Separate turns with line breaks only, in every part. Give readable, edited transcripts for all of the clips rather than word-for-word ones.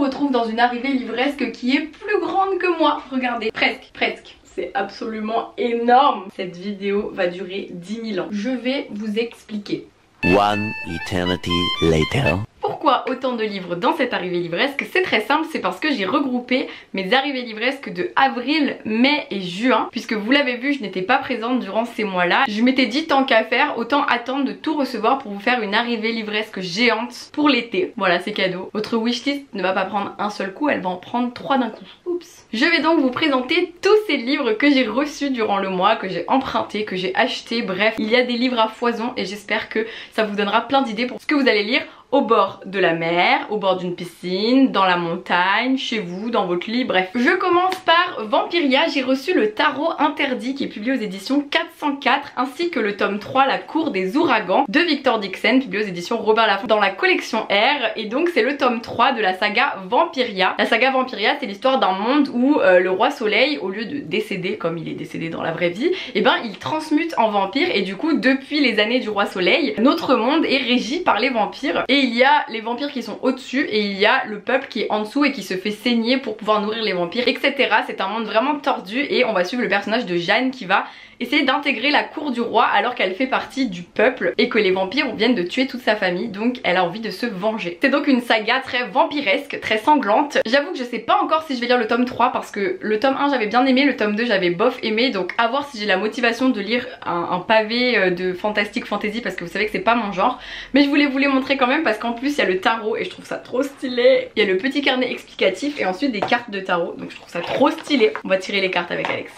retrouve dans une arrivée livresque qui est plus grande que moi. Regardez, presque. C'est absolument énorme. Cette vidéo va durer 10 000 ans. Je vais vous expliquer.
One eternity later.
Pourquoi autant de livres dans cette arrivée livresque? C'est très simple, c'est parce que j'ai regroupé mes arrivées livresques de avril, mai et juin. Puisque vous l'avez vu, je n'étais pas présente durant ces mois-là. Je m'étais dit tant qu'à faire, autant attendre de tout recevoir pour vous faire une arrivée livresque géante pour l'été. Voilà, c'est cadeau. Votre wishlist ne va pas prendre un seul coup, elle va en prendre 3 d'un coup. Oups. Je vais donc vous présenter tous ces livres que j'ai reçus durant le mois, que j'ai empruntés, que j'ai achetés. Bref, il y a des livres à foison et j'espère que ça vous donnera plein d'idées pour ce que vous allez lire au bord de la mer, au bord d'une piscine, dans la montagne, chez vous, dans votre lit, bref. Je commence par Vampiria. J'ai reçu le Tarot Interdit qui est publié aux éditions 404 ainsi que le tome 3 La Cour des Ouragans de Victor Dixon publié aux éditions Robert Laffont dans la collection R, et donc c'est le tome 3 de la saga Vampiria. La saga Vampiria, c'est l'histoire d'un monde où le roi soleil, au lieu de décéder comme il est décédé dans la vraie vie, et ben il transmute en vampire, et du coup depuis les années du roi soleil, notre monde est régi par les vampires. Et il y a les vampires qui sont au-dessus et il y a le peuple qui est en dessous et qui se fait saigner pour pouvoir nourrir les vampires, etc. C'est un monde vraiment tordu et on va suivre le personnage de Jeanne qui va essayer d'intégrer la cour du roi alors qu'elle fait partie du peuple et que les vampires viennent de tuer toute sa famille, donc elle a envie de se venger. C'est donc une saga très vampiresque, très sanglante. J'avoue que je sais pas encore si je vais lire le tome 3 parce que le tome 1 j'avais bien aimé, le tome 2 j'avais bof aimé, donc à voir si j'ai la motivation de lire un pavé de fantastique fantasy parce que vous savez que c'est pas mon genre. Mais je voulais vous les montrer quand même parce qu'en plus il y a le tarot et je trouve ça trop stylé. Il y a le petit carnet explicatif et ensuite des cartes de tarot, donc je trouve ça trop stylé. On va tirer les cartes avec Alex.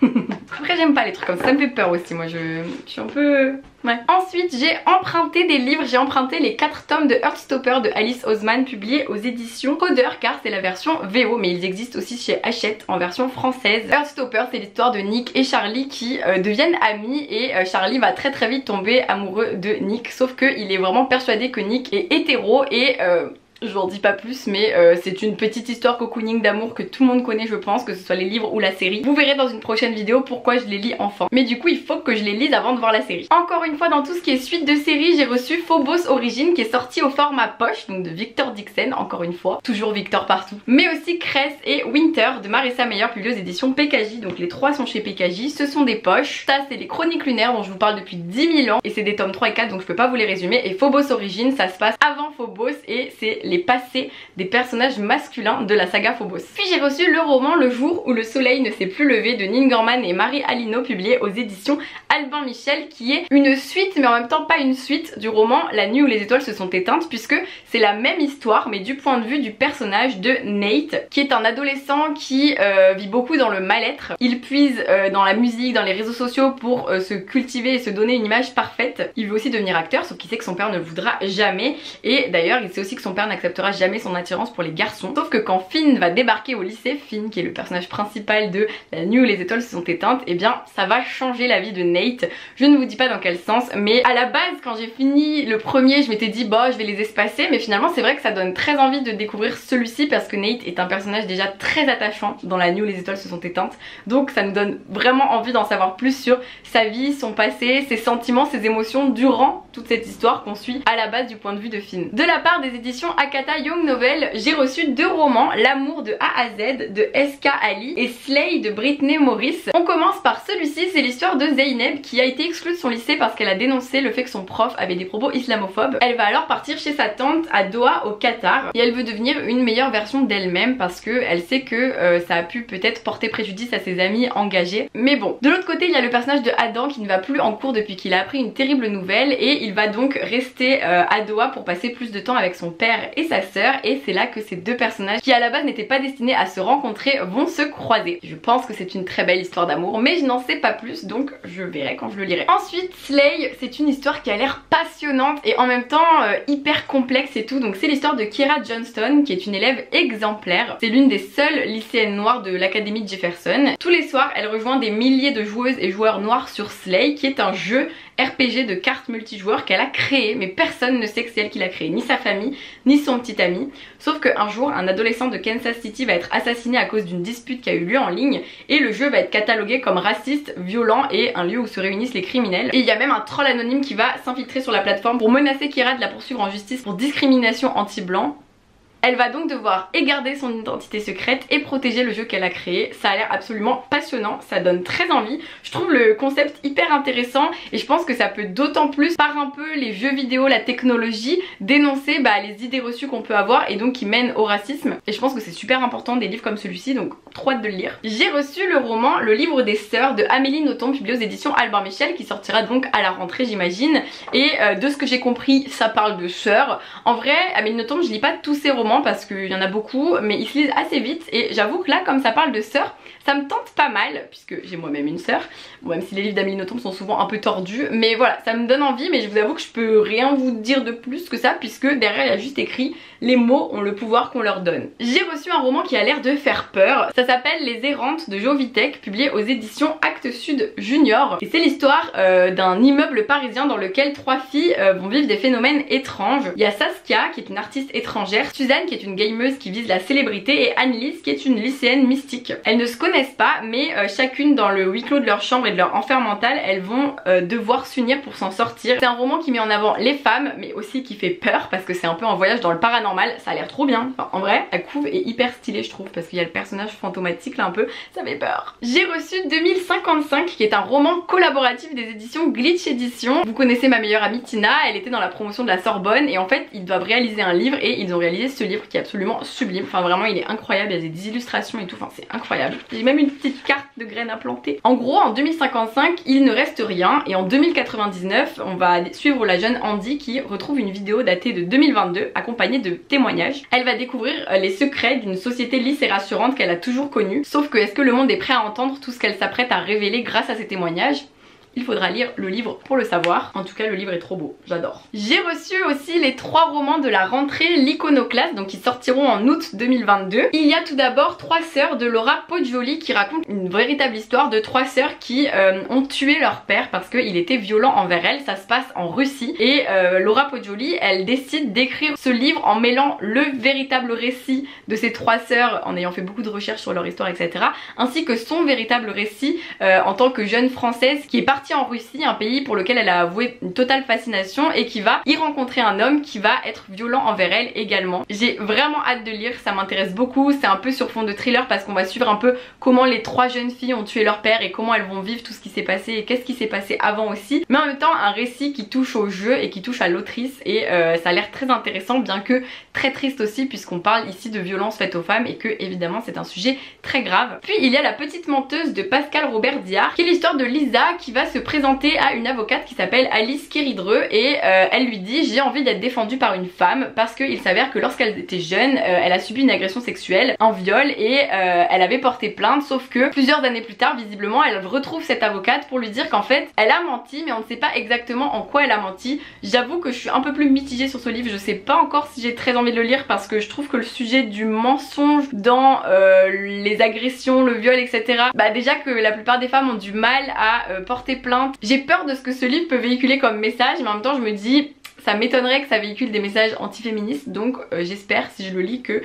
Après j'aime pas les trucs comme ça me fait peur aussi, moi je suis un peu... Ouais. Ensuite j'ai emprunté des livres, j'ai emprunté les 4 tomes de Heartstopper de Alice Oseman publiés aux éditions Coder car c'est la version VO, mais ils existent aussi chez Hachette en version française. Heartstopper, c'est l'histoire de Nick et Charlie qui deviennent amis et Charlie va très vite tomber amoureux de Nick, sauf qu'il est vraiment persuadé que Nick est hétéro et... je vous en dis pas plus, mais c'est une petite histoire cocooning d'amour que tout le monde connaît je pense, que ce soit les livres ou la série. Vous verrez dans une prochaine vidéo pourquoi je les lis enfant. Mais du coup il faut que je les lise avant de voir la série. Encore une fois dans tout ce qui est suite de série, j'ai reçu Phobos Origins qui est sorti au format poche, donc de Victor Dixon, encore une fois. Toujours Victor partout. Mais aussi Cress et Winter de Marissa Meyer publiés aux éditions PKJ, donc les 3 sont chez PKJ. Ce sont des poches. Ça c'est les chroniques lunaires dont je vous parle depuis 10 000 ans et c'est des tomes 3 et 4 donc je peux pas vous les résumer. Et Phobos Origins ça se passe avant Phobos et c'est les passés des personnages masculins de la saga Phobos. Puis j'ai reçu le roman Le jour où le soleil ne s'est plus levé de Neil Gorman et Marie Alino publié aux éditions Albin Michel, qui est une suite mais en même temps pas une suite du roman La nuit où les étoiles se sont éteintes, puisque c'est la même histoire mais du point de vue du personnage de Nate qui est un adolescent qui vit beaucoup dans le mal-être. Il puise dans la musique, dans les réseaux sociaux pour se cultiver et se donner une image parfaite. Il veut aussi devenir acteur sauf qu'il sait que son père ne le voudra jamais, et d'ailleurs il sait aussi que son père n'acceptera jamais son attirance pour les garçons. Sauf que quand Finn va débarquer au lycée, Finn qui est le personnage principal de La nuit où les étoiles se sont éteintes, et bien ça va changer la vie de Nate. Je ne vous dis pas dans quel sens, mais à la base quand j'ai fini le premier je m'étais dit bah je vais les espacer, mais finalement c'est vrai que ça donne très envie de découvrir celui-ci parce que Nate est un personnage déjà très attachant dans La nuit où les étoiles se sont éteintes, donc ça nous donne vraiment envie d'en savoir plus sur sa vie, son passé, ses sentiments, ses émotions durant toute cette histoire qu'on suit à la base du point de vue de Finn. De la part des éditions Akata Young Novel, j'ai reçu 2 romans, L'amour de A à Z de S.K. Ali et Slay de Brittany Morris. On commence par celui-ci, c'est l'histoire de Zeynep qui a été exclue de son lycée parce qu'elle a dénoncé le fait que son prof avait des propos islamophobes. Elle va alors partir chez sa tante à Doha au Qatar et elle veut devenir une meilleure version d'elle-même parce que elle sait que ça a pu peut-être porter préjudice à ses amis engagés. Mais bon, de l'autre côté il y a le personnage de Adam qui ne va plus en cours depuis qu'il a appris une terrible nouvelle et il va donc rester à Doha pour passer plus de temps avec son père et sa sœur, et c'est là que ces 2 personnages qui à la base n'étaient pas destinés à se rencontrer vont se croiser. Je pense que c'est une très belle histoire d'amour mais je n'en sais pas plus donc je verrai quand je le lirai. Ensuite Slay, c'est une histoire qui a l'air passionnante et en même temps hyper complexe et tout, donc c'est l'histoire de Kira Johnston qui est une élève exemplaire. C'est l'une des seules lycéennes noires de l'académie de Jefferson. Tous les soirs elle rejoint des milliers de joueuses et joueurs noirs sur Slay qui est un jeu RPG de cartes multijoueurs qu'elle a créé, mais personne ne sait que c'est elle qui l'a créé, ni sa famille, ni son petit ami. Sauf qu'un jour, un adolescent de Kansas City va être assassiné à cause d'une dispute qui a eu lieu en ligne, et le jeu va être catalogué comme raciste, violent et un lieu où se réunissent les criminels. Et il y a même un troll anonyme qui va s'infiltrer sur la plateforme pour menacer Kira de la poursuivre en justice pour discrimination anti-blanc. Elle va donc devoir garder son identité secrète et protéger le jeu qu'elle a créé. Ça a l'air absolument passionnant, ça donne très envie. Je trouve le concept hyper intéressant et je pense que ça peut d'autant plus, par un peu les jeux vidéo, la technologie, dénoncer les idées reçues qu'on peut avoir et donc qui mènent au racisme. Et je pense que c'est super important des livres comme celui-ci, donc trop hâte de le lire. J'ai reçu le roman Le livre des sœurs de Amélie Nothomb, publié aux éditions Albin Michel, qui sortira donc à la rentrée j'imagine. Et de ce que j'ai compris, ça parle de sœurs. En vrai, Amélie Nothomb, je lis pas tous ses romans parce qu'il y en a beaucoup, mais ils se lisent assez vite et j'avoue que là, comme ça parle de sœurs, ça me tente pas mal, puisque j'ai moi-même une sœur, bon, même si les livres d'Amélie Nothomb sont souvent un peu tordus, mais voilà, ça me donne envie, mais je vous avoue que je peux rien vous dire de plus que ça, puisque derrière il y a juste écrit « Les mots ont le pouvoir qu'on leur donne ». J'ai reçu un roman qui a l'air de faire peur, ça s'appelle Les Errantes de Jo Vitek, publié aux éditions Actes Sud Junior, et c'est l'histoire d'un immeuble parisien dans lequel 3 filles vont vivre des phénomènes étranges. Il y a Saskia, qui est une artiste étrangère, Suzanne, qui est une gameuse qui vise la célébrité, et Annelise, qui est une lycéenne mystique. Elles ne se connaissent pas, mais chacune dans le huis clos de leur chambre et de leur enfer mental, elles vont devoir s'unir pour s'en sortir. C'est un roman qui met en avant les femmes, mais aussi qui fait peur, parce que c'est un peu un voyage dans le paranormal. Ça a l'air trop bien, enfin, en vrai la couve est hyper stylée je trouve, parce qu'il y a le personnage fantomatique là un peu, ça fait peur. J'ai reçu 2055, qui est un roman collaboratif des éditions Glitch Éditions. Vous connaissez ma meilleure amie Tina, elle était dans la promotion de la Sorbonne, et en fait ils doivent réaliser un livre, et ils ont réalisé ce livre qui est absolument sublime. Enfin vraiment il est incroyable, il y a des illustrations et tout, enfin c'est incroyable. J'ai même une petite carte de graines à planter. En gros en 2055 il ne reste rien, et en 2099 on va suivre la jeune Andy qui retrouve une vidéo datée de 2022 accompagnée de témoignages. Elle va découvrir les secrets d'une société lisse et rassurante qu'elle a toujours connue, sauf que est-ce que le monde est prêt à entendre tout ce qu'elle s'apprête à révéler grâce à ces témoignages? Il faudra lire le livre pour le savoir. En tout cas le livre est trop beau, j'adore. J'ai reçu aussi les 3 romans de la rentrée L'Iconoclaste, donc qui sortiront en août 2022. Il y a tout d'abord 3 sœurs de Laura Poggioli, qui raconte une véritable histoire de 3 sœurs qui ont tué leur père parce qu'il était violent envers elles. Ça se passe en Russie et Laura Poggioli elle décide d'écrire ce livre en mêlant le véritable récit de ces 3 sœurs, en ayant fait beaucoup de recherches sur leur histoire etc, ainsi que son véritable récit en tant que jeune française qui est partie en Russie, un pays pour lequel elle a avoué une totale fascination, et qui va y rencontrer un homme qui va être violent envers elle également. J'ai vraiment hâte de lire, ça m'intéresse beaucoup, c'est un peu sur fond de thriller parce qu'on va suivre un peu comment les 3 jeunes filles ont tué leur père et comment elles vont vivre tout ce qui s'est passé et qu'est-ce qui s'est passé avant aussi, mais en même temps un récit qui touche au jeu et qui touche à l'autrice, et ça a l'air très intéressant, bien que très triste aussi, puisqu'on parle ici de violences faites aux femmes et que évidemment c'est un sujet très grave. Puis il y a La Petite Menteuse de Pascal Robert Diard, qui est l'histoire de Lisa qui va se présenter à une avocate qui s'appelle Alice Kéridreux, et elle lui dit: j'ai envie d'être défendue par une femme parce qu'il s'avère que lorsqu'elle était jeune elle a subi une agression sexuelle, un viol, et elle avait porté plainte, sauf que plusieurs années plus tard visiblement elle retrouve cette avocate pour lui dire qu'en fait elle a menti, mais on ne sait pas exactement en quoi elle a menti. J'avoue que je suis un peu plus mitigée sur ce livre, je sais pas encore si j'ai très envie de le lire parce que je trouve que le sujet du mensonge dans les agressions, le viol etc, déjà que la plupart des femmes ont du mal à porter plainte. J'ai peur de ce que ce livre peut véhiculer comme message, mais en même temps je me dis ça m'étonnerait que ça véhicule des messages antiféministes, donc j'espère si je le lis que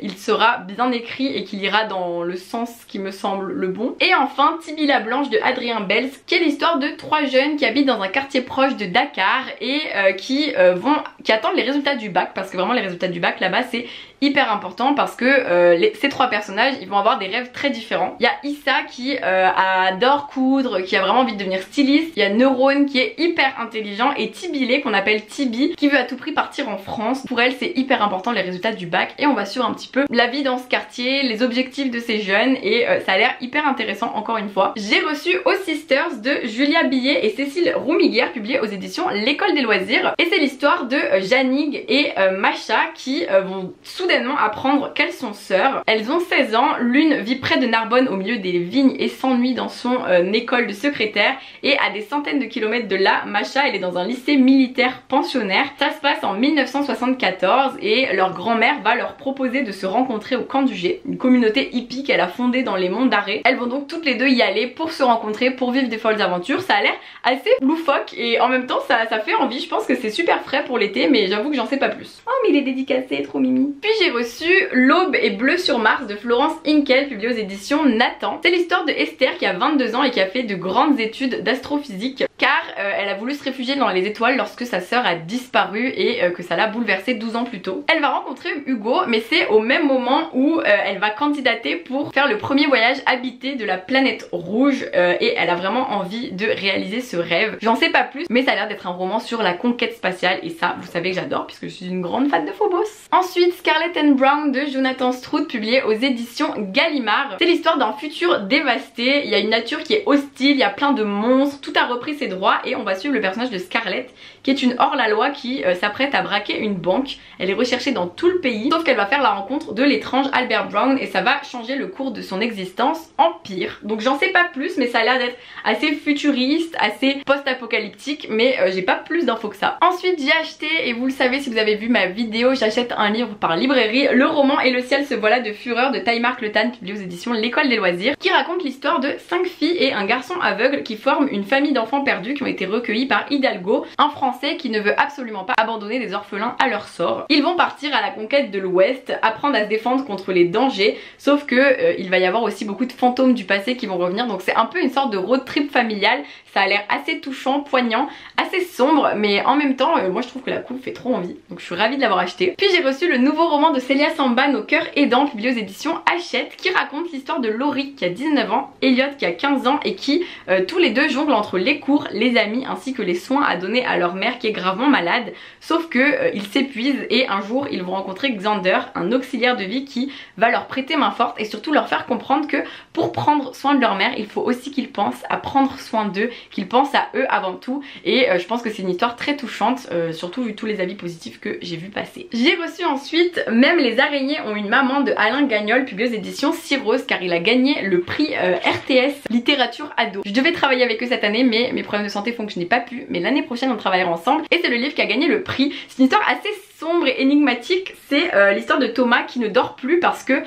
il sera bien écrit et qu'il ira dans le sens qui me semble le bon. Et enfin Tibi la Blanche de Adrien Bels, qui est l'histoire de 3 jeunes qui habitent dans un quartier proche de Dakar et qui attendent les résultats du bac, parce que vraiment les résultats du bac là-bas c'est hyper important, parce que ces 3 personnages ils vont avoir des rêves très différents. Il y a Issa qui adore coudre, qui a vraiment envie de devenir styliste, il y a Neurone qui est hyper intelligent, et Tibile qu'on appelle Tibi qui veut à tout prix partir en France. Pour elle c'est hyper important les résultats du bac, et on va suivre un petit peu la vie dans ce quartier, les objectifs de ces jeunes, et ça a l'air hyper intéressant encore une fois. J'ai reçu Aux Sisters de Julia Billet et Cécile Roumiguière, publié aux éditions L'École des Loisirs, et c'est l'histoire de Janig et Macha qui vont soudainement apprendre qu'elles sont sœurs. Elles ont 16 ans, l'une vit près de Narbonne au milieu des vignes et s'ennuie dans son école de secrétaire, et à des centaines de kilomètres de là, Macha elle est dans un lycée militaire pensionnaire. Ça se passe en 1974 et leur grand-mère va leur proposer de se rencontrer au Camp du G, une communauté hippie qu'elle a fondée dans les monts d'Arrée. Elles vont donc toutes les deux y aller pour se rencontrer, pour vivre des folles aventures. Ça a l'air assez loufoque et en même temps ça fait envie. Je pense que c'est super frais pour l'été, mais j'avoue que j'en sais pas plus. Oh mais il est dédicacé, trop mimi. Puis j'ai reçu L'Aube est bleue sur Mars de Florence Hinkel, publié aux éditions Nathan. C'est l'histoire de Esther qui a 22 ans et qui a fait de grandes études d'astrophysique. car elle a voulu se réfugier dans les étoiles lorsque sa sœur a disparu et que ça l'a bouleversée 12 ans plus tôt. Elle va rencontrer Hugo, mais c'est au même moment où elle va candidater pour faire le premier voyage habité de la planète rouge et elle a vraiment envie de réaliser ce rêve. J'en sais pas plus, mais ça a l'air d'être un roman sur la conquête spatiale et ça, vous savez que j'adore puisque je suis une grande fan de Phobos. Ensuite, Scarlet and Brown de Jonathan Stroud, publié aux éditions Gallimard. C'est l'histoire d'un futur dévasté, il y a une nature qui est hostile, il y a plein de monstres, tout a repris ses droits et on va suivre le personnage de Scarlett qui est une hors-la-loi qui s'apprête à braquer une banque. Elle est recherchée dans tout le pays, sauf qu'elle va faire la rencontre de l'étrange Albert Brown et ça va changer le cours de son existence en pire. Donc j'en sais pas plus, mais ça a l'air d'être assez futuriste, assez post-apocalyptique, mais j'ai pas plus d'infos que ça. Ensuite j'ai acheté, et vous le savez si vous avez vu ma vidéo, j'achète un livre par librairie, Le roman Et le ciel se voilà de fureur de Taïmar Clotan, publié aux éditions L'École des loisirs, qui raconte l'histoire de 5 filles et un garçon aveugle qui forment une famille d'enfants perdus qui ont été recueillis par Hidalgo, un Français qui ne veut absolument pas abandonner des orphelins à leur sort. Ils vont partir à la conquête de l'Ouest, apprendre à se défendre contre les dangers, sauf que il va y avoir aussi beaucoup de fantômes du passé qui vont revenir, donc c'est un peu une sorte de road trip familial. Ça a l'air assez touchant, poignant, assez sombre, mais en même temps moi je trouve que la couve fait trop envie, donc je suis ravie de l'avoir acheté. Puis j'ai reçu le nouveau roman de Célia Samban, Au cœur aidant, publié aux éditions Hachette, qui raconte l'histoire de Laurie qui a 19 ans, Elliot qui a 15 ans et qui tous les deux jonglent entre les cours, les amis ainsi que les soins à donner à leur mère qui est gravement malade, sauf que ils s'épuisent et un jour ils vont rencontrer Xander, un auxiliaire de vie qui va leur prêter main forte et surtout leur faire comprendre que pour prendre soin de leur mère il faut aussi qu'ils pensent à prendre soin d'eux, qu'ils pensent à eux avant tout, et je pense que c'est une histoire très touchante, surtout vu tous les avis positifs que j'ai vu passer. J'ai reçu ensuite Même les araignées ont une maman de Alain Gagnol, publié aux éditions Cyrose, car il a gagné le prix RTS littérature ado. Je devais travailler avec eux cette année mais mes problèmes de santé font que je n'ai pas pu, mais l'année prochaine on travaillera ensemble et c'est le livre qui a gagné le prix. C'est une histoire assez sombre et énigmatique, c'est l'histoire de Thomas qui ne dort plus parce que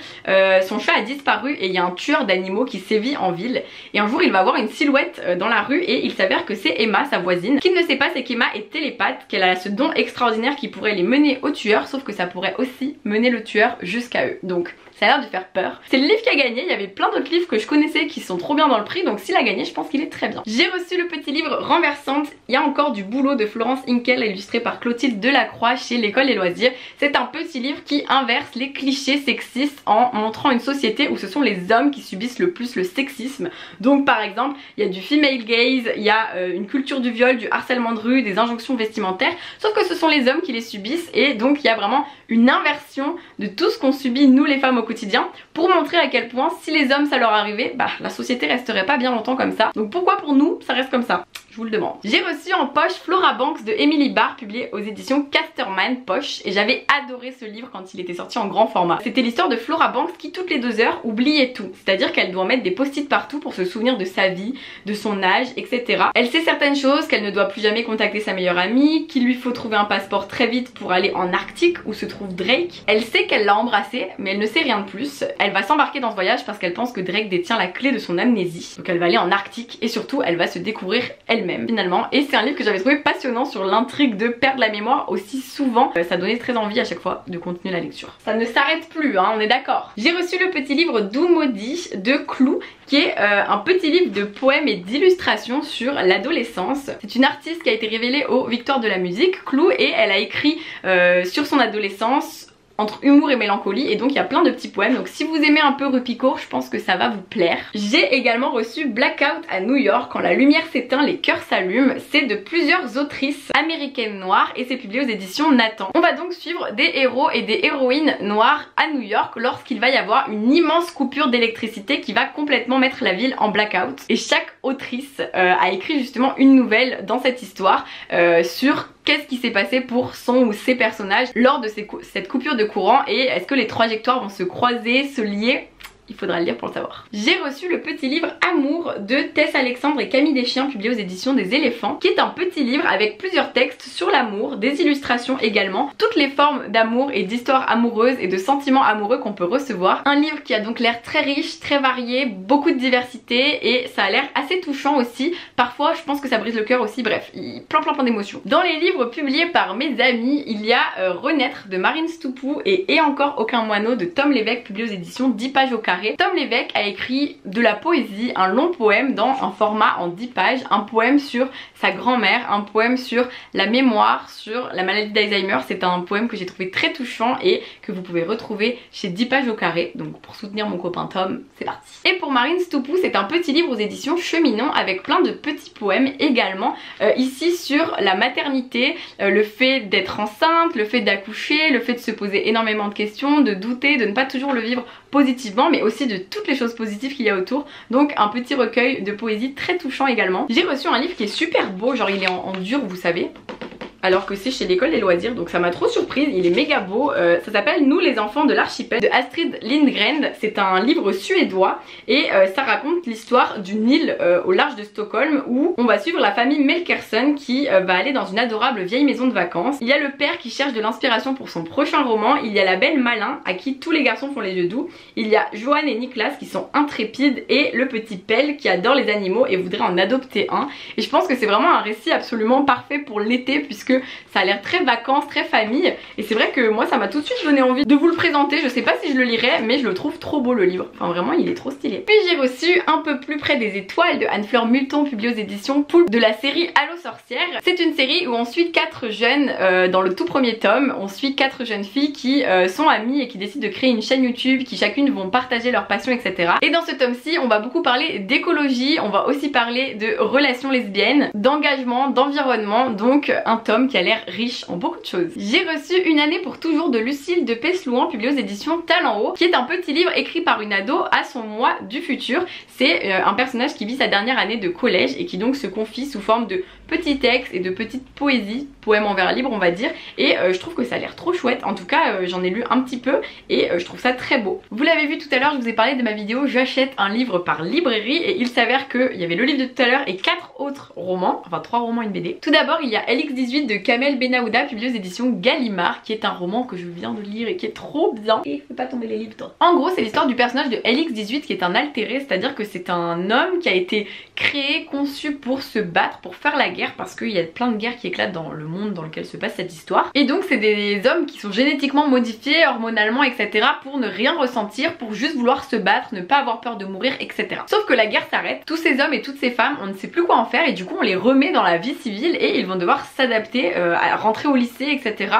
son chat a disparu et il y a un tueur d'animaux qui sévit en ville, et un jour il va voir une silhouette dans la rue et il s'avère que c'est Emma, sa voisine. Ce qu'il ne sait pas, c'est qu'Emma est télépathe, qu'elle a ce don extraordinaire qui pourrait les mener au tueur, sauf que ça pourrait aussi mener le tueur jusqu'à eux. Donc ça a l'air de faire peur. C'est le livre qui a gagné, il y avait plein d'autres livres que je connaissais qui sont trop bien dans le prix, donc s'il a gagné je pense qu'il est très bien. J'ai reçu le petit livre Renversante, il y a encore du boulot de Florence Hinkel, illustré par Clotilde Delacroix chez l'École des loisirs. C'est un petit livre qui inverse les clichés sexistes en montrant une société où ce sont les hommes qui subissent le plus le sexisme. Donc par exemple il y a du female gaze, il y a une culture du viol, du harcèlement de rue, des injonctions vestimentaires, sauf que ce sont les hommes qui les subissent, et donc il y a vraiment une inversion de tout ce qu'on subit nous les femmes au quotidien, pour montrer à quel point si les hommes ça leur arrivait, bah la société resterait pas bien longtemps comme ça. Donc pourquoi pour nous ça reste comme ça? Je vous le demande. J'ai reçu en poche Flora Banks de Emily Barr, publié aux éditions Casterman Poche, et j'avais adoré ce livre quand il était sorti en grand format. C'était l'histoire de Flora Banks qui toutes les 2 heures oubliait tout, c'est-à-dire qu'elle doit mettre des post-it partout pour se souvenir de sa vie, de son âge, etc. Elle sait certaines choses, qu'elle ne doit plus jamais contacter sa meilleure amie, qu'il lui faut trouver un passeport très vite pour aller en Arctique où se trouve Drake. Elle sait qu'elle l'a embrassé mais elle ne sait rien de plus. Elle va s'embarquer dans ce voyage parce qu'elle pense que Drake détient la clé de son amnésie. Donc elle va aller en Arctique et surtout elle va se découvrir elle-même finalement, et c'est un livre que j'avais trouvé passionnant sur l'intrigue de perdre la mémoire aussi souvent. Ça donnait très envie à chaque fois de continuer la lecture. Ça ne s'arrête plus hein, on est d'accord. J'ai reçu le petit livre Doux maudit de Clou, qui est un petit livre de poèmes et d'illustrations sur l'adolescence. C'est une artiste qui a été révélée aux Victoires de la musique, Clou, et elle a écrit sur son adolescence entre humour et mélancolie, et donc il y a plein de petits poèmes, donc si vous aimez un peu Rupicourt, je pense que ça va vous plaire. J'ai également reçu Blackout à New York, quand la lumière s'éteint, les cœurs s'allument. C'est de plusieurs autrices américaines noires et c'est publié aux éditions Nathan. On va donc suivre des héros et des héroïnes noirs à New York lorsqu'il va y avoir une immense coupure d'électricité qui va complètement mettre la ville en blackout, et chaque autrice a écrit justement une nouvelle dans cette histoire sur qu'est-ce qui s'est passé pour son ou ses personnages lors de cette coupure de courant, et est-ce que les trajectoires vont se croiser, se lier? Il faudra le lire pour le savoir. J'ai reçu le petit livre Amour de Tess Alexandre et Camille Deschiens, publié aux éditions des Éléphants, qui est un petit livre avec plusieurs textes sur l'amour, des illustrations également, toutes les formes d'amour et d'histoires amoureuses et de sentiments amoureux qu'on peut recevoir. Un livre qui a donc l'air très riche, très varié, beaucoup de diversité, et ça a l'air assez touchant aussi. Parfois je pense que ça brise le cœur aussi, bref, plein d'émotions. Dans les livres publiés par mes amis, il y a Renaître de Marine Stoupou et encore aucun moineau de Tom Lévesque, publié aux éditions 10 pages au carré. Tom Lévesque a écrit de la poésie, un long poème dans un format en 10 pages, un poème sur sa grand-mère, un poème sur la mémoire, sur la maladie d'Alzheimer. C'est un poème que j'ai trouvé très touchant et que vous pouvez retrouver chez 10 pages au carré. Donc pour soutenir mon copain Tom, c'est parti. Et pour Marine Stoupou, c'est un petit livre aux éditions Cheminon avec plein de petits poèmes également. Ici sur la maternité, le fait d'être enceinte, le fait d'accoucher, le fait de se poser énormément de questions, de douter, de ne pas toujours le vivre positivement, mais aussi de toutes les choses positives qu'il y a autour. Donc un petit recueil de poésie très touchant également. J'ai reçu un livre qui est super beau, genre il est en dur, vous savez, alors que c'est chez l'école des loisirs, donc ça m'a trop surprise, il est méga beau. Ça s'appelle Nous les enfants de l'archipel de Astrid Lindgren. C'est un livre suédois et ça raconte l'histoire d'une île au large de Stockholm où on va suivre la famille Melkersen qui va aller dans une adorable vieille maison de vacances. Il y a le père qui cherche de l'inspiration pour son prochain roman, il y a la belle Malin à qui tous les garçons font les yeux doux, il y a Johan et Niklas qui sont intrépides et le petit Pelle qui adore les animaux et voudrait en adopter un. Et je pense que c'est vraiment un récit absolument parfait pour l'été puisque ça a l'air très vacances, très famille, et c'est vrai que moi ça m'a tout de suite donné envie de vous le présenter. Je sais pas si je le lirai, mais je le trouve trop beau le livre, enfin vraiment il est trop stylé. Puis j'ai reçu Un peu plus près des étoiles de Anne-Fleur Multon, publié aux éditions Poulpe, de la série Allo sorcière. C'est une série où on suit 4 jeunes, dans le tout premier tome, on suit 4 jeunes filles qui sont amies et qui décident de créer une chaîne YouTube, qui chacune vont partager leur passion, etc. Et dans ce tome-ci on va beaucoup parler d'écologie, on va aussi parler de relations lesbiennes, d'engagement, d'environnement, donc un tome qui a l'air riche en beaucoup de choses. J'ai reçu Une année pour toujours de Lucille de Peslouan, publié aux éditions Talent Haut, qui est un petit livre écrit par une ado à son moi du futur. C'est un personnage qui vit sa dernière année de collège et qui donc se confie sous forme de petits textes et de petites poésies, poèmes en vers libre on va dire, et je trouve que ça a l'air trop chouette. En tout cas j'en ai lu un petit peu et je trouve ça très beau. Vous l'avez vu tout à l'heure, je vous ai parlé de ma vidéo J'achète un livre par librairie, et il s'avère qu'il y avait le livre de tout à l'heure et 4 autres romans, enfin 3 romans et une BD. Tout d'abord il y a LX18 de Kamel Benahouda, publié aux éditions Gallimard, qui est un roman que je viens de lire et qui est trop bien. Et fais pas tomber les livres toi. En gros c'est l'histoire du personnage de LX18 qui est un altéré, c'est à dire que c'est un homme qui a été créé, conçu pour se battre, pour faire la guerre, parce qu'il y a plein de guerres qui éclatent dans le monde dans lequel se passe cette histoire. Et donc c'est des hommes qui sont génétiquement modifiés, hormonalement, etc. pour ne rien ressentir, pour juste vouloir se battre, ne pas avoir peur de mourir, etc. Sauf que la guerre s'arrête, tous ces hommes et toutes ces femmes, on ne sait plus quoi en faire, et du coup on les remet dans la vie civile et ils vont devoir s'adapter, à rentrer au lycée, etc.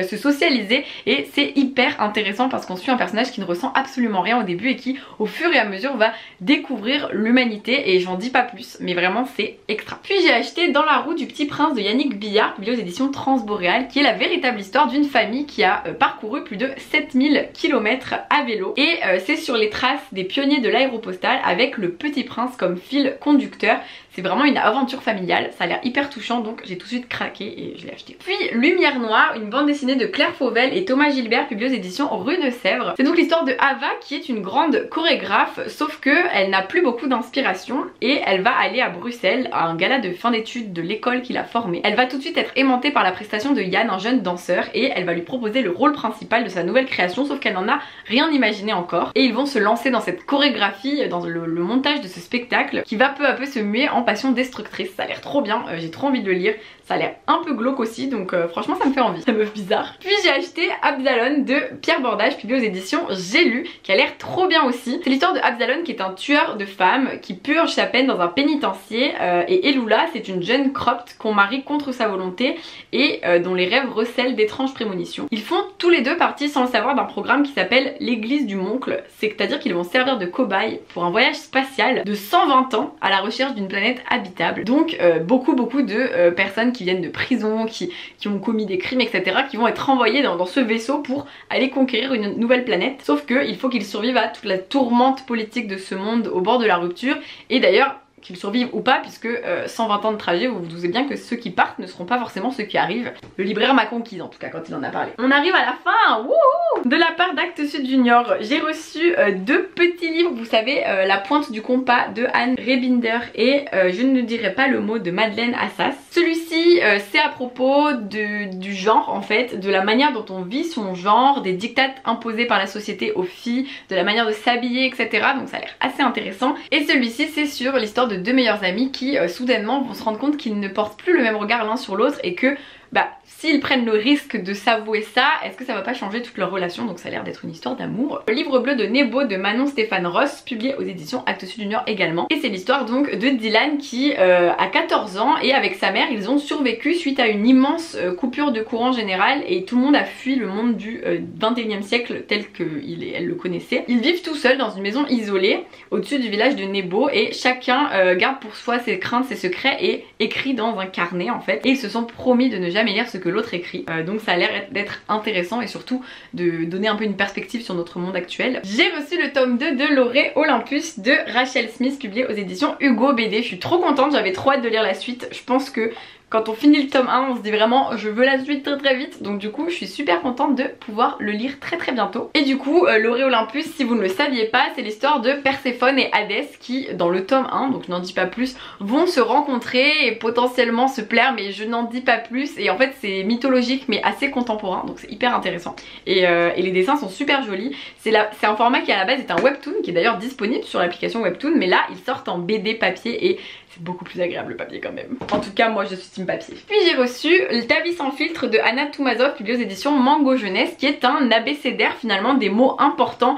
Se socialiser, et c'est hyper intéressant parce qu'on suit un personnage qui ne ressent absolument rien au début et qui au fur et à mesure va découvrir l'humanité, et j'en dis pas plus, mais vraiment c'est extra. Puis j'ai acheté Dans la roue du petit prince de Yannick Billard, publié aux éditions Transboréal, qui est la véritable histoire d'une famille qui a parcouru plus de 7000 km à vélo, et c'est sur les traces des pionniers de l'aéropostale avec le petit prince comme fil conducteur. C'est vraiment une aventure familiale, ça a l'air hyper touchant, donc j'ai tout de suite craqué et je l'ai acheté. Puis Lumière Noire, une bande dessinée de Claire Fauvel et Thomas Gilbert, publiée aux éditions Rue de Sèvres. C'est donc l'histoire de Ava qui est une grande chorégraphe, sauf que elle n'a plus beaucoup d'inspiration et elle va aller à Bruxelles à un gala de fin d'études de l'école qui l'a formée. Elle va tout de suite être aimantée par la prestation de Yann, un jeune danseur, et elle va lui proposer le rôle principal de sa nouvelle création, sauf qu'elle n'en a rien imaginé encore. Et ils vont se lancer dans cette chorégraphie, dans le montage de ce spectacle qui va peu à peu se muer en passion destructrice. Ça a l'air trop bien, j'ai trop envie de le lire. Ça a l'air un peu glauque aussi, donc franchement ça me fait envie. Ça me fait bizarre. Puis j'ai acheté Absalon de Pierre Bordage, publié aux éditions J'ai lu, qui a l'air trop bien aussi. C'est l'histoire de Absalon qui est un tueur de femmes qui purge sa peine dans un pénitencier, et Eloula c'est une jeune cropte qu'on marie contre sa volonté et dont les rêves recèlent d'étranges prémonitions. Ils font tous les deux partie sans le savoir d'un programme qui s'appelle l'église du Moncle, c'est-à-dire qu'ils vont servir de cobayes pour un voyage spatial de 120 ans à la recherche d'une planète habitable. Donc beaucoup de personnes qui viennent de prison, qui ont commis des crimes, etc., qui vont être envoyés dans ce vaisseau pour aller conquérir une nouvelle planète. Sauf qu'il faut qu'ils survivent à toute la tourmente politique de ce monde au bord de la rupture, et d'ailleurs qu'ils survivent ou pas, puisque 120 ans de trajet, vous vous doutez bien que ceux qui partent ne seront pas forcément ceux qui arrivent. Le libraire m'a conquise en tout cas quand il en a parlé. On arrive à la fin, wouhou. De la part d'Actes Sud Junior, j'ai reçu 2 petits livres, vous savez, La pointe du compas de Anne Rebinder et Je ne dirai pas le mot de Madeleine Assas. Celui-ci c'est à propos du genre en fait, de la manière dont on vit son genre, des dictates imposés par la société aux filles, de la manière de s'habiller, etc. Donc ça a l'air assez intéressant. Et celui-ci c'est sur l'histoire de 2 meilleurs amis qui soudainement vont se rendre compte qu'ils ne portent plus le même regard l'un sur l'autre, et que bah s'ils prennent le risque de s'avouer ça, est-ce que ça va pas changer toute leur relation? Donc ça a l'air d'être une histoire d'amour. Le livre bleu de Nebo de Manon Stéphane Ross, publié aux éditions Actes Sud du Nord également. Et c'est l'histoire donc de Dylan qui a 14 ans et avec sa mère ils ont survécu suite à une immense coupure de courant général et tout le monde a fui le monde du 21e siècle tel qu'elle le connaissait. Ils vivent tout seuls dans une maison isolée au-dessus du village de Nebo et chacun garde pour soi ses craintes, ses secrets et écrit dans un carnet en fait. Et ils se sont promis de ne jamais lire ce que l'autre écrit. Donc ça a l'air d'être intéressant et surtout de donner un peu une perspective sur notre monde actuel. J'ai reçu le tome 2 de Laurée Olympus de Rachel Smith, publié aux éditions Hugo BD. Je suis trop contente, j'avais trop hâte de lire la suite. Je pense que quand on finit le tome 1 on se dit vraiment je veux la suite très vite, donc du coup je suis super contente de pouvoir le lire très bientôt. Et du coup Laurée Olympus, si vous ne le saviez pas, c'est l'histoire de Perséphone et Hadès qui dans le tome 1, donc je n'en dis pas plus, vont se rencontrer et potentiellement se plaire, mais je n'en dis pas plus. Et en fait c'est mythologique mais assez contemporain, donc c'est hyper intéressant et les dessins sont super jolis. C'est un format qui à la base est un webtoon qui est d'ailleurs disponible sur l'application Webtoon, mais là ils sortent en BD papier et c'est beaucoup plus agréable le papier quand même. En tout cas moi je suis team papier. Puis j'ai reçu Ta vie sans filtre de Anna Toumazov, publié aux éditions Mango Jeunesse, qui est un abécédaire finalement des mots importants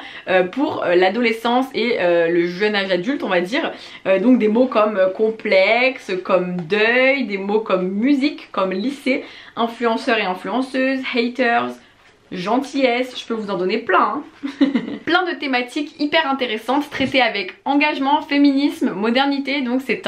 pour l'adolescence et le jeune âge adulte on va dire. Donc des mots comme complexe, comme deuil, des mots comme musique, comme lycée, influenceur et influenceuse, haters, gentillesse, je peux vous en donner plein plein de thématiques hyper intéressantes traitées avec engagement, féminisme, modernité. Donc c'est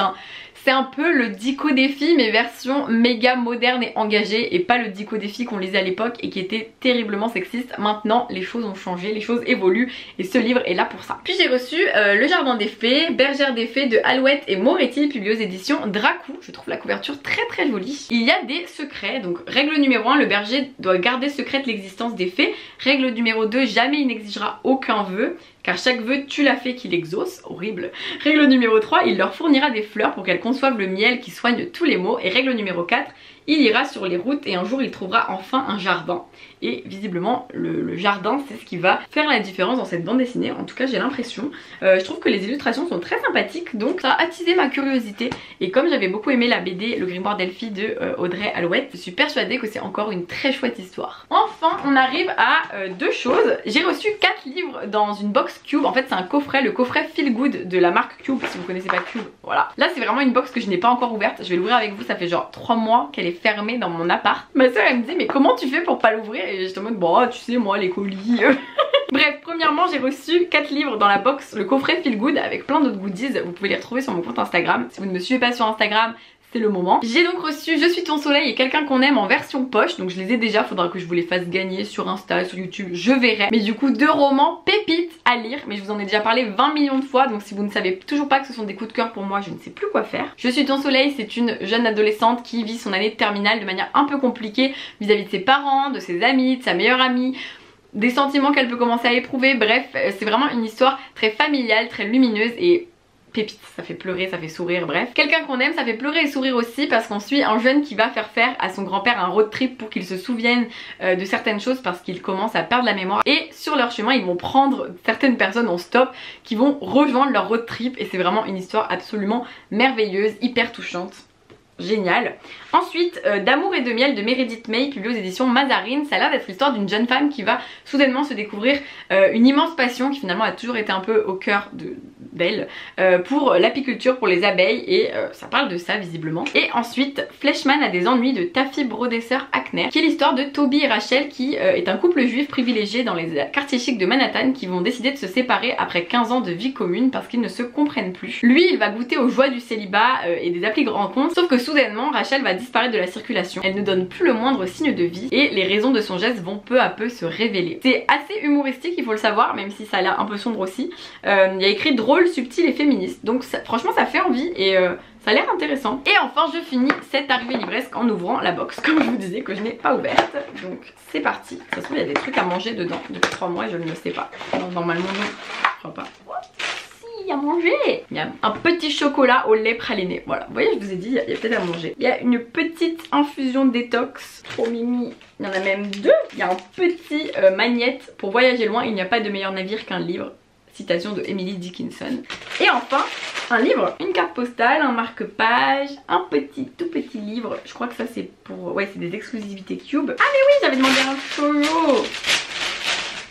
un peu le Dico Défi mais version méga moderne et engagée, et pas le Dico Défi qu'on lisait à l'époque et qui était terriblement sexiste. Maintenant les choses ont changé, les choses évoluent et ce livre est là pour ça. Puis j'ai reçu Le Jardin des Fées, Bergère des Fées de Alouette et Moretti, publié aux éditions Dracou. Je trouve la couverture très jolie. Il y a des secrets, donc règle numéro 1, le berger doit garder secrète l'existence des fées. Règle numéro 2, jamais il n'exigera aucun vœu, car chaque vœu tue la fée qu'il exauce, horrible. Règle numéro 3, il leur fournira des fleurs pour qu'elles conçoivent le miel qui soigne tous les maux. Et règle numéro 4, il ira sur les routes et un jour il trouvera enfin un jardin. Et visiblement le jardin c'est ce qui va faire la différence dans cette bande dessinée, en tout cas j'ai l'impression. Je trouve que les illustrations sont très sympathiques, donc ça a attisé ma curiosité. Et comme j'avais beaucoup aimé la BD Le Grimoire d'Elphie de Audrey Alouette, je suis persuadée que c'est encore une très chouette histoire. Enfin on arrive à deux choses. J'ai reçu 4 livres dans une box Cube. En fait c'est un coffret, le coffret Feel Good de la marque Cube, si vous connaissez pas Cube, voilà. Là c'est vraiment une box que je n'ai pas encore ouverte, je vais l'ouvrir avec vous, ça fait genre 3 mois qu'elle est fermée dans mon appart. Ma soeur elle me dit mais comment tu fais pour pas l'ouvrir, et j'étais en mode bon tu sais moi les colis Bref, premièrement j'ai reçu 4 livres dans la box, le coffret Feel Good avec plein d'autres goodies. Vous pouvez les retrouver sur mon compte Instagram. Si vous ne me suivez pas sur Instagram, c'est le moment. J'ai donc reçu Je suis ton soleil et Quelqu'un qu'on aime en version poche. Donc je les ai déjà, faudra que je vous les fasse gagner sur Insta, sur YouTube, je verrai. Mais du coup 2 romans pépites à lire, mais je vous en ai déjà parlé 20 millions de fois. Donc si vous ne savez toujours pas que ce sont des coups de cœur pour moi, je ne sais plus quoi faire. Je suis ton soleil, c'est une jeune adolescente qui vit son année de terminale de manière un peu compliquée vis-à-vis de ses parents, de ses amis, de sa meilleure amie, des sentiments qu'elle peut commencer à éprouver. Bref, c'est vraiment une histoire très familiale, très lumineuse et pépite, ça fait pleurer, ça fait sourire, bref. Quelqu'un qu'on aime, ça fait pleurer et sourire aussi parce qu'on suit un jeune qui va faire à son grand-père un road trip pour qu'il se souvienne de certaines choses parce qu'il commence à perdre la mémoire. Et sur leur chemin, ils vont prendre certaines personnes en stop qui vont rejoindre leur road trip et c'est vraiment une histoire absolument merveilleuse, hyper touchante. Génial. Ensuite, D'amour et de miel de Meredith May, publié aux éditions Mazarine. Ça a l'air d'être l'histoire d'une jeune femme qui va soudainement se découvrir une immense passion qui finalement a toujours été un peu au cœur d'elle pour l'apiculture, pour les abeilles, et ça parle de ça visiblement. Et ensuite, Fleshman a des ennuis de Taffy Brodesser-Hackner, qui est l'histoire de Toby et Rachel qui est un couple juif privilégié dans les quartiers chics de Manhattan qui vont décider de se séparer après 15 ans de vie commune parce qu'ils ne se comprennent plus. Lui, il va goûter aux joies du célibat et des applis de rencontres, sauf que soudainement Rachel va disparaître de la circulation, elle ne donne plus le moindre signe de vie et les raisons de son geste vont peu à peu se révéler. C'est assez humoristique, il faut le savoir, même si ça a l'air un peu sombre aussi. Il y a écrit drôle, subtil et féministe, donc ça, franchement ça fait envie et ça a l'air intéressant. Et enfin je finis cette arrivée livresque en ouvrant la box comme je vous disais que je n'ai pas ouverte, donc c'est parti. Ça se trouve il y a des trucs à manger dedans depuis 3 mois et je ne le sais pas. Non, normalement non, je crois pas. À manger. Il y a un petit chocolat au lait praliné. Voilà, vous voyez, je vous ai dit, il y a peut-être à manger. Il y a une petite infusion détox, trop mimi. Il y en a même 2. Il y a un petit magnète pour voyager loin. Il n'y a pas de meilleur navire qu'un livre. citation de Emily Dickinson. Et enfin, un livre, une carte postale, un marque-page, un tout petit livre. Je crois que ça c'est pour... ouais, c'est des exclusivités Cube. Ah mais oui, j'avais demandé un shoujo.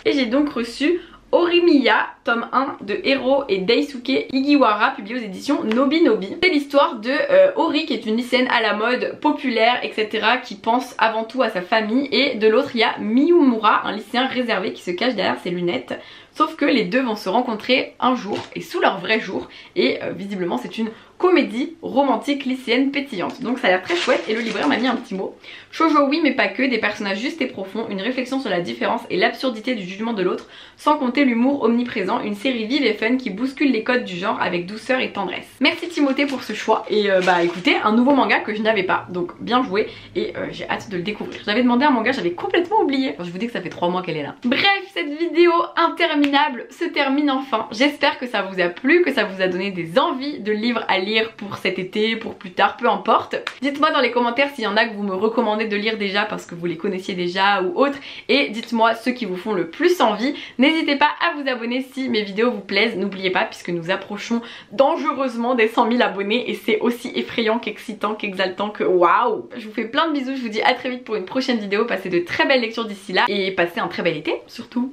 Et j'ai donc reçu Orimiya, tome 1 de Hero et Daisuke Igiwara, publié aux éditions Nobinobi. C'est l'histoire de Ori, qui est une lycéenne à la mode, populaire, etc., qui pense avant tout à sa famille, et de l'autre il y a Miyumura, un lycéen réservé qui se cache derrière ses lunettes. Sauf que les deux vont se rencontrer un jour, et sous leur vrai jour, et visiblement c'est une comédie romantique lycéenne pétillante. Donc ça a l'air très chouette et le libraire m'a mis un petit mot. Shoujo oui mais pas que, des personnages justes et profonds, une réflexion sur la différence et l'absurdité du jugement de l'autre, sans compter l'humour omniprésent, une série vive et fun qui bouscule les codes du genre avec douceur et tendresse. Merci Timothée pour ce choix et bah écoutez, un nouveau manga que je n'avais pas, donc bien joué et j'ai hâte de le découvrir. J'avais demandé un manga, j'avais complètement oublié. Alors, je vous dis que ça fait 3 mois qu'elle est là. Bref, cette vidéo interminable se termine enfin. J'espère que ça vous a plu, que ça vous a donné des envies de livres à lire pour cet été, pour plus tard, peu importe. Dites-moi dans les commentaires s'il y en a que vous me recommandez de lire déjà parce que vous les connaissiez déjà ou autres, et dites-moi ceux qui vous font le plus envie. N'hésitez pas à vous abonner si mes vidéos vous plaisent, n'oubliez pas puisque nous approchons dangereusement des 100 000 abonnés et c'est aussi effrayant qu'excitant, qu'exaltant que waouh. Je vous fais plein de bisous, je vous dis à très vite pour une prochaine vidéo, passez de très belles lectures d'ici là et passez un très bel été surtout.